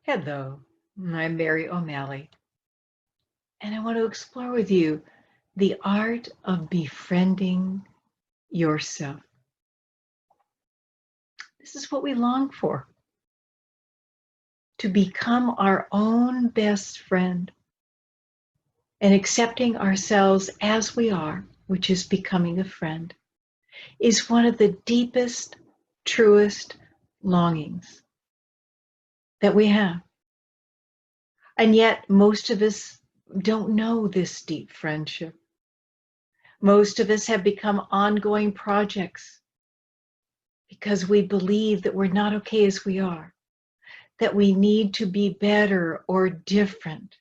Hello, I'm Mary O'Malley, and I want to explore with you the art of befriending yourself. This is what we long for, to become our own best friend and accepting ourselves as we are, which is becoming a friend, is one of the deepest, truest longings that we have. And yet, most of us don't know this deep friendship. Most of us have become ongoing projects because we believe that we're not okay as we are, that we need to be better or different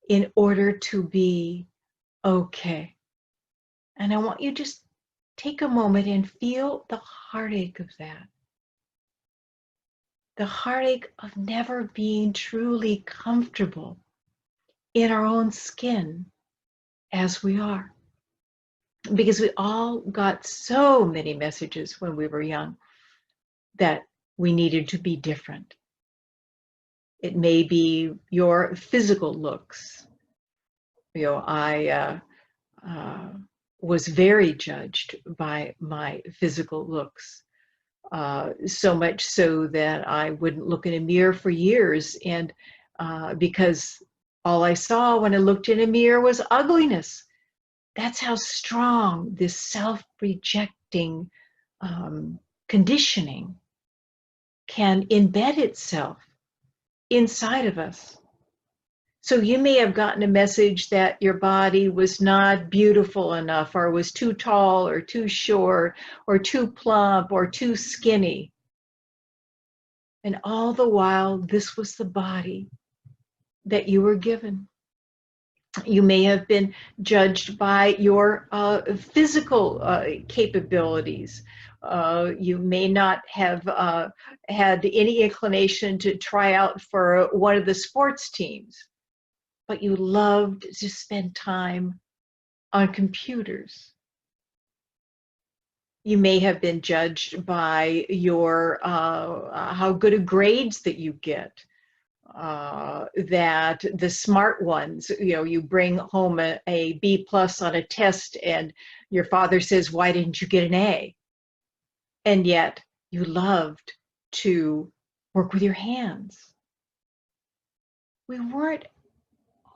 in order to be okay. And I want you to just take a moment and feel the heartache of that. The heartache of never being truly comfortable in our own skin as we are. Because we all got so many messages when we were young that we needed to be different. It may be your physical looks. I was very judged by my physical looks, so much so that I wouldn't look in a mirror for years, and because all I saw when I looked in a mirror was ugliness. That's how strong this self-rejecting conditioning can embed itself inside of us. So you may have gotten a message that your body was not beautiful enough, or was too tall, or too short, or too plump, or too skinny. And all the while, this was the body that you were given. You may have been judged by your physical capabilities. You may not have had any inclination to try out for one of the sports teams, but you loved to spend time on computers. You may have been judged by your how good of grades that you get. That the smart ones, you bring home a B+ on a test, and your father says, "Why didn't you get an A?" And yet you loved to work with your hands. We weren't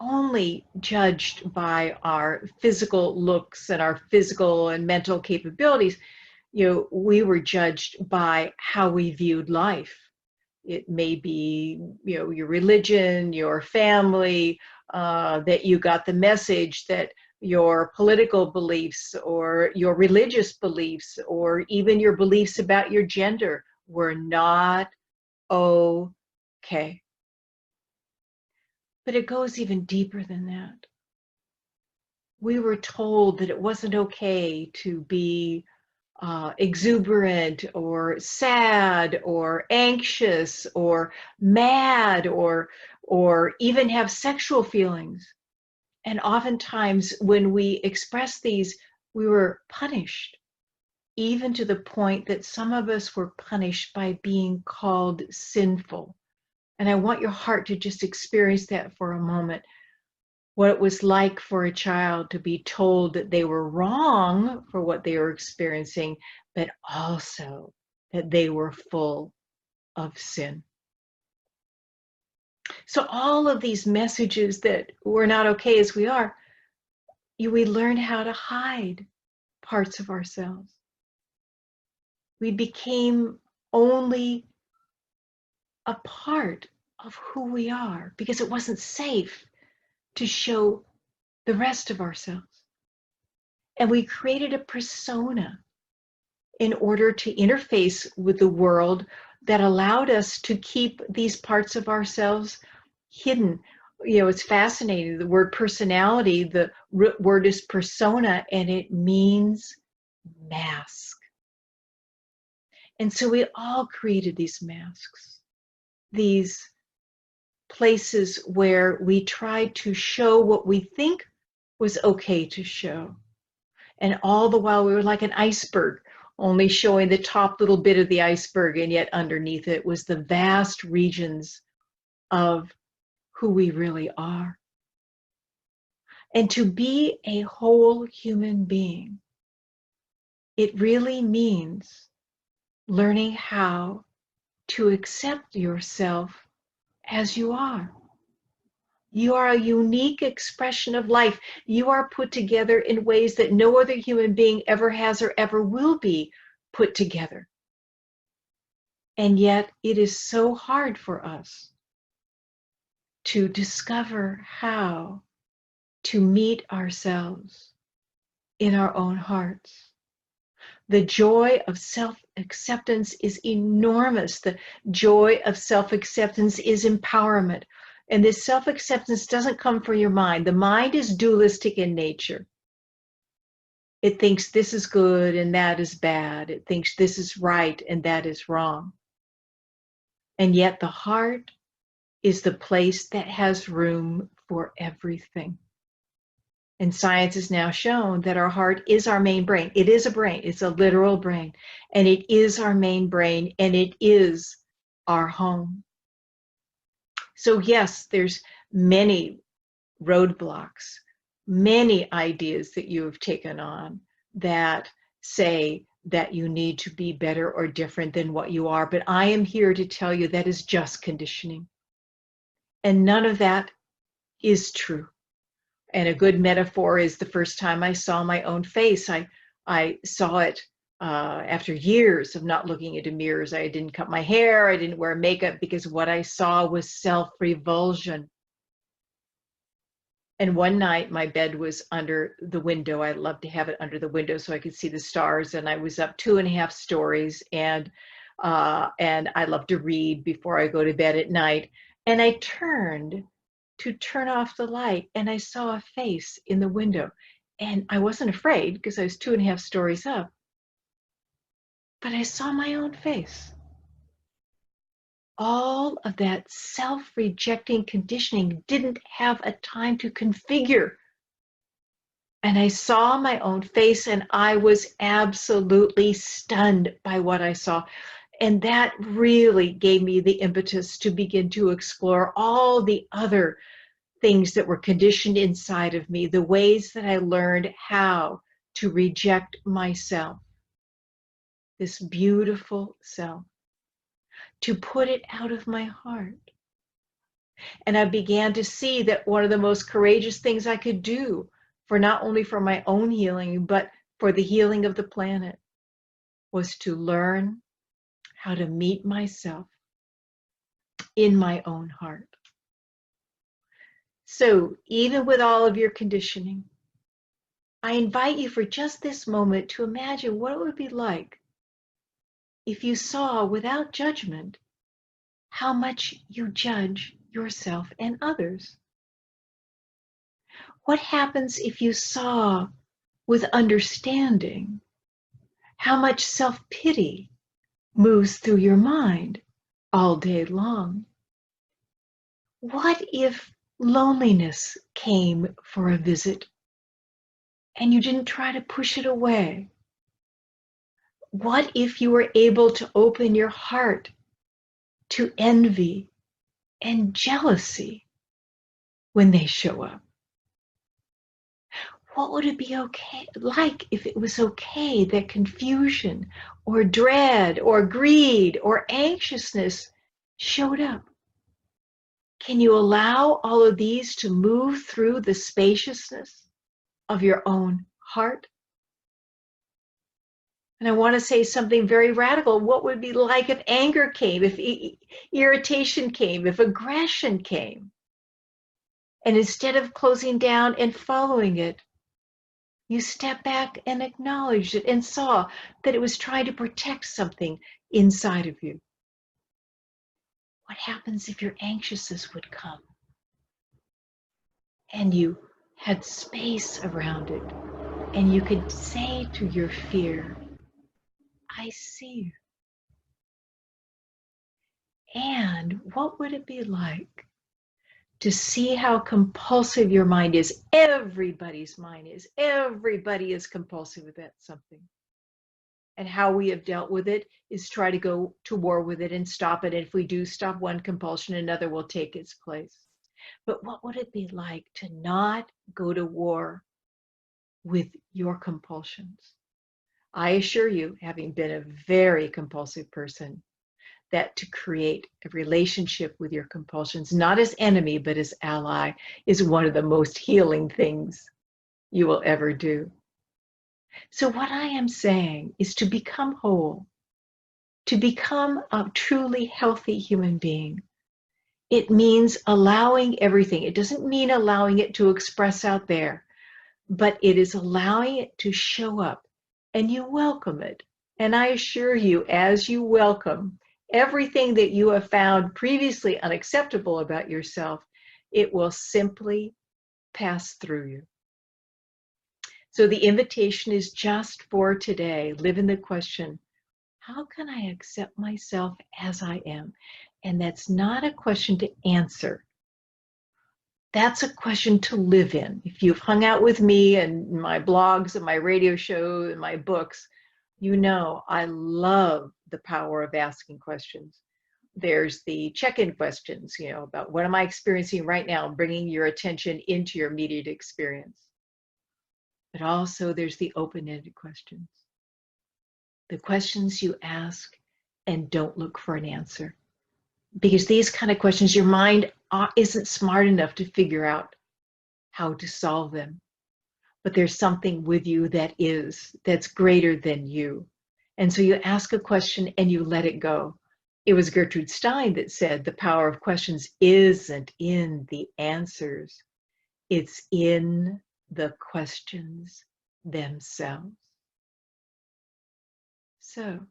only judged by our physical looks and our physical and mental capabilities. We were judged by how we viewed life. It may be, your religion, your family, that you got the message that your political beliefs or your religious beliefs or even your beliefs about your gender were not okay. But it goes even deeper than that. We were told that it wasn't okay to be exuberant or sad or anxious or mad or even have sexual feelings. And oftentimes when we express these, we were punished, even to the point that some of us were punished by being called sinful. And I want your heart to just experience that for a moment. What it was like for a child to be told that they were wrong for what they were experiencing, but also that they were full of sin. So all of these messages that we're not okay as we are, we learn how to hide parts of ourselves. We became only a part of who we are because it wasn't safe to show the rest of ourselves. And we created a persona in order to interface with the world that allowed us to keep these parts of ourselves hidden. It's fascinating. The word personality, the root word is persona, and it means mask. And so we all created these masks, these places where we tried to show what we think was okay to show. And all the while we were like an iceberg, only showing the top little bit of the iceberg, and yet underneath it was the vast regions of who we really are. And to be a whole human being, it really means learning how to accept yourself as you are. You are a unique expression of life. You are put together in ways that no other human being ever has or ever will be put together. And yet it is so hard for us to discover how to meet ourselves in our own hearts. The joy of self-acceptance is enormous. The joy of self-acceptance is empowerment. And this self-acceptance doesn't come from your mind. The mind is dualistic in nature. It thinks this is good and that is bad. It thinks this is right and that is wrong. And yet the heart is the place that has room for everything. And science has now shown that our heart is our main brain. It is a brain. It's a literal brain. And it is our main brain, and it is our home. So yes, there's many roadblocks, many ideas that you have taken on that say that you need to be better or different than what you are. But I am here to tell you that is just conditioning. And none of that is true. And a good metaphor is the first time I saw my own face. I saw it after years of not looking into mirrors. I didn't cut my hair. I didn't wear makeup because what I saw was self-revulsion. And one night my bed was under the window. I love to have it under the window so I could see the stars. And I was up 2.5 stories, and I love to read before I go to bed at night. And I turned to turn off the light, and I saw a face in the window. And I wasn't afraid because I was 2.5 stories up, but I saw my own face. All of that self-rejecting conditioning didn't have a time to configure. And I saw my own face, and I was absolutely stunned by what I saw. And that really gave me the impetus to begin to explore all the other things that were conditioned inside of me, the ways that I learned how to reject myself, this beautiful self, to put it out of my heart. And I began to see that one of the most courageous things I could do for not only for my own healing, but for the healing of the planet, was to learn how to meet myself in my own heart. So even with all of your conditioning, I invite you for just this moment to imagine what it would be like if you saw without judgment how much you judge yourself and others. What happens if you saw with understanding how much self-pity moves through your mind all day long? What if loneliness came for a visit and you didn't try to push it away? What if you were able to open your heart to envy and jealousy when they show up? What would it be like if it was okay that confusion or dread or greed or anxiousness showed up? Can you allow all of these to move through the spaciousness of your own heart? And I want to say something very radical. What would it be like if anger came, if irritation came, if aggression came? And instead of closing down and following it, you stepped back and acknowledged it and saw that it was trying to protect something inside of you. What happens if your anxiousness would come and you had space around it and you could say to your fear, I see you. And what would it be like to see how compulsive your mind is? Everybody's mind is. Everybody is compulsive about something. And how we have dealt with it is try to go to war with it and stop it. And if we do stop one compulsion, another will take its place. But what would it be like to not go to war with your compulsions? I assure you, having been a very compulsive person, that to create a relationship with your compulsions, not as enemy, but as ally, is one of the most healing things you will ever do. So what I am saying is to become whole, to become a truly healthy human being. It means allowing everything. It doesn't mean allowing it to express out there, but it is allowing it to show up, and you welcome it. And I assure you, as you welcome everything that you have found previously unacceptable about yourself, it will simply pass through you. So the invitation is just for today. Live in the question, how can I accept myself as I am? And that's not a question to answer. That's a question to live in. If you've hung out with me and my blogs and my radio show and my books, you know I love the power of asking questions. There's the check-in questions, about what am I experiencing right now, bringing your attention into your immediate experience. But also there's the open-ended questions. The questions you ask and don't look for an answer. Because these kind of questions, your mind isn't smart enough to figure out how to solve them. But there's something with you that's greater than you. And so you ask a question and you let it go. It was Gertrude Stein that said the power of questions isn't in the answers. It's in the questions themselves. So,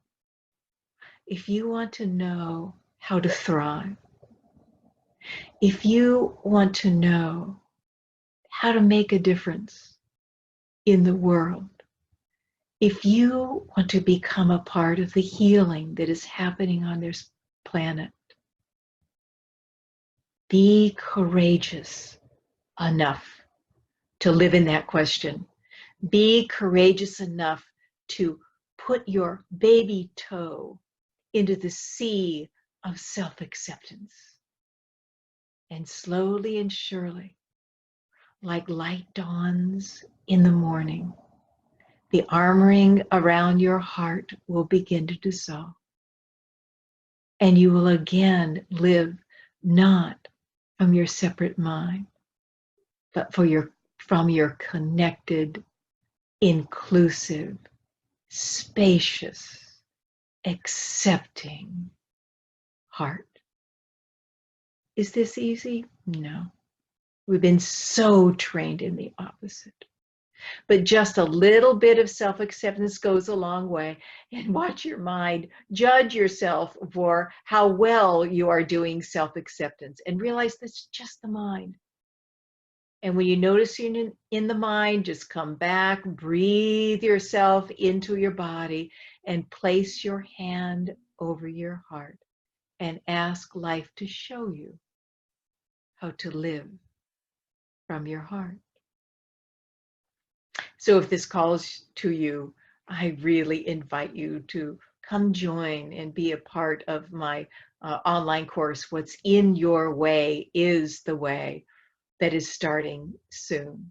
if you want to know how to thrive, if you want to know how to make a difference in the world, if you want to become a part of the healing that is happening on this planet, be courageous enough to live in that question. Be courageous enough to put your baby toe into the sea of self-acceptance. And slowly and surely, like light dawns in the morning, the armoring around your heart will begin to dissolve. And you will again live not from your separate mind, but from your connected, inclusive, spacious, accepting heart. Is this easy? No. We've been so trained in the opposite. But just a little bit of self-acceptance goes a long way. And watch your mind judge yourself for how well you are doing self-acceptance, and realize that's just the mind. And when you notice you're in the mind, just come back, breathe yourself into your body, and place your hand over your heart and ask life to show you how to live from your heart. So if this calls to you, I really invite you to come join and be a part of my online course, What's in Your Way is the Way, that is starting soon.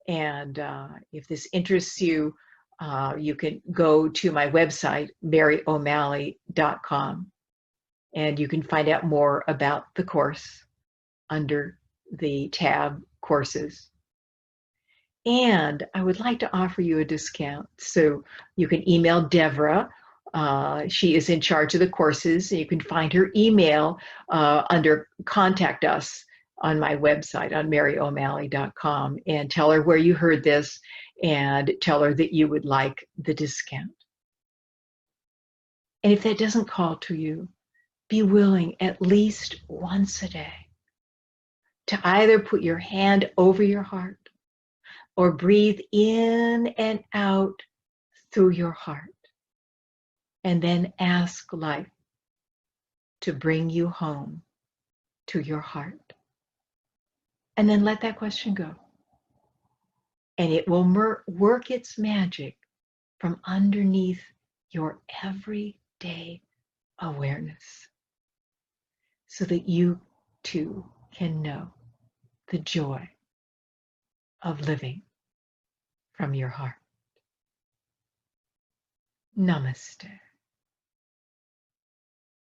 And if this interests you, you can go to my website, maryo'malley.com, and you can find out more about the course under the tab Courses. And I would like to offer you a discount. So you can email Deborah. She is in charge of the courses. You can find her email under Contact Us on my website on maryo'malley.com, and tell her where you heard this and tell her that you would like the discount. And if that doesn't call to you, be willing at least once a day to either put your hand over your heart or breathe in and out through your heart, and then ask life to bring you home to your heart. And then let that question go. And it will work its magic from underneath your everyday awareness so that you too can know the joy of living from your heart. Namaste.